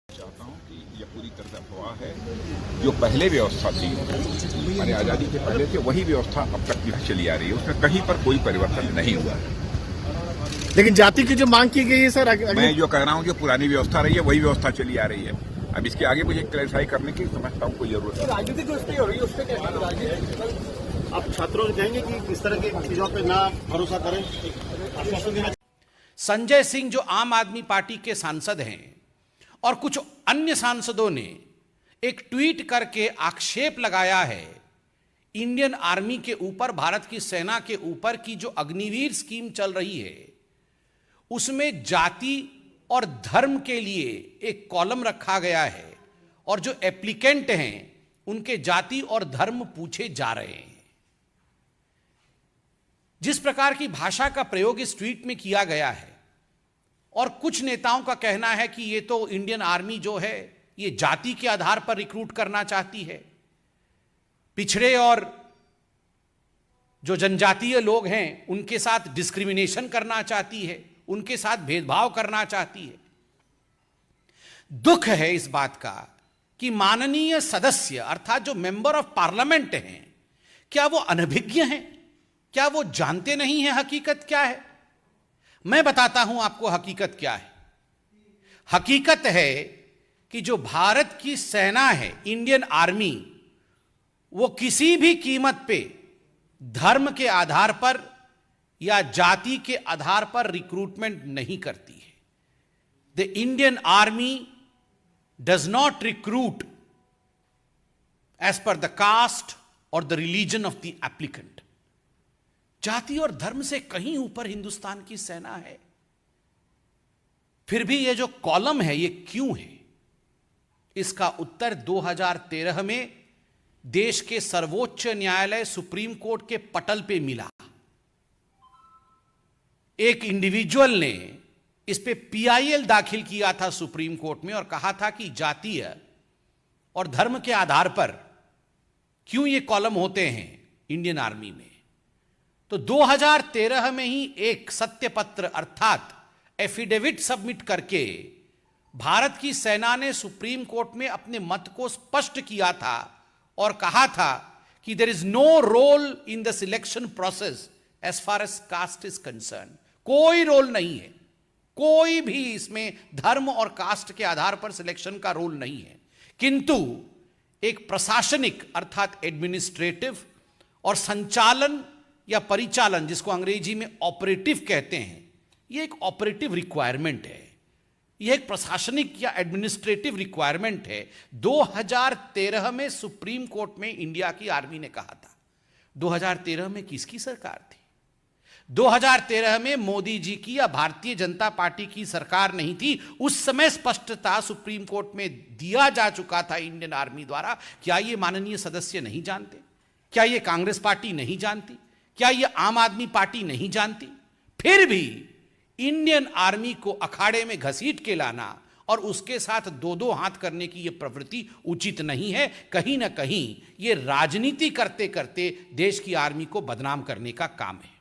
चाहता हूं कि यह पूरी तरह अफवाह है। जो पहले व्यवस्था थी माने आजादी के पहले से वही व्यवस्था अब तक की चली आ रही है, उसमें कहीं पर कोई परिवर्तन नहीं हुआ है। लेकिन जाति की जो मांग की गई है सर, मैं जो कह रहा हूं जो पुरानी व्यवस्था रही है वही व्यवस्था चली आ रही है। अब इसके आगे मुझे क्लैरिफाई करने की समझता हूं कोई जरूरत है। राजनीति जो इसकी हो रही है उससे क्या राजनीति आप छात्रों को कहेंगे कि इस तरह की चीजों पर ना भरोसा करें, आश्वासन देना। संजय सिंह जो आम आदमी पार्टी के सांसद हैं और कुछ अन्य सांसदों ने एक ट्वीट करके आक्षेप लगाया है इंडियन आर्मी के ऊपर, भारत की सेना के ऊपर की जो अग्निवीर स्कीम चल रही है उसमें जाति और धर्म के लिए एक कॉलम रखा गया है और जो एप्लीकेंट हैं उनके जाति और धर्म पूछे जा रहे हैं। जिस प्रकार की भाषा का प्रयोग इस ट्वीट में किया गया है और कुछ नेताओं का कहना है कि ये तो इंडियन आर्मी जो है ये जाति के आधार पर रिक्रूट करना चाहती है, पिछड़े और जो जनजातीय लोग हैं उनके साथ डिस्क्रिमिनेशन करना चाहती है, उनके साथ भेदभाव करना चाहती है। दुख है इस बात का कि माननीय सदस्य अर्थात जो मेंबर ऑफ पार्लियामेंट हैं, क्या वो अनभिज्ञ हैं? क्या वो जानते नहीं हैं हकीकत क्या है? मैं बताता हूं आपको हकीकत क्या है। हकीकत है कि जो भारत की सेना है, इंडियन आर्मी, वो किसी भी कीमत पे धर्म के आधार पर या जाति के आधार पर रिक्रूटमेंट नहीं करती है। The Indian army does not recruit as per the caste और the religion of the applicant. जाति और धर्म से कहीं ऊपर हिंदुस्तान की सेना है। फिर भी ये जो कॉलम है ये क्यों है? इसका उत्तर 2013 में देश के सर्वोच्च न्यायालय सुप्रीम कोर्ट के पटल पे मिला। एक इंडिविजुअल ने इस पे पीआईएल दाखिल किया था सुप्रीम कोर्ट में और कहा था कि जातीय और धर्म के आधार पर क्यों ये कॉलम होते हैं इंडियन आर्मी में। तो 2013 में ही एक सत्य पत्र अर्थात एफिडेविट सबमिट करके भारत की सेना ने सुप्रीम कोर्ट में अपने मत को स्पष्ट किया था और कहा था कि there is no role in the selection process as far as caste is concern. कोई रोल नहीं है, कोई भी इसमें धर्म और कास्ट के आधार पर सिलेक्शन का रोल नहीं है। किंतु एक प्रशासनिक अर्थात एडमिनिस्ट्रेटिव और संचालन या परिचालन, जिसको अंग्रेजी में ऑपरेटिव कहते हैं, यह एक ऑपरेटिव रिक्वायरमेंट है, यह एक प्रशासनिक या एडमिनिस्ट्रेटिव रिक्वायरमेंट है। 2013 में सुप्रीम कोर्ट में इंडिया की आर्मी ने कहा था। 2013 में किसकी सरकार थी? 2013 में मोदी जी की या भारतीय जनता पार्टी की सरकार नहीं थी। उस समय स्पष्टता सुप्रीम कोर्ट में दिया जा चुका था इंडियन आर्मी द्वारा। क्या ये माननीय सदस्य नहीं जानते? क्या ये कांग्रेस पार्टी नहीं जानती? क्या ये आम आदमी पार्टी नहीं जानती? फिर भी इंडियन आर्मी को अखाड़े में घसीट के लाना और उसके साथ दो दो हाथ करने की यह प्रवृत्ति उचित नहीं है। कहीं ना कहीं यह राजनीति करते करते देश की आर्मी को बदनाम करने का काम है।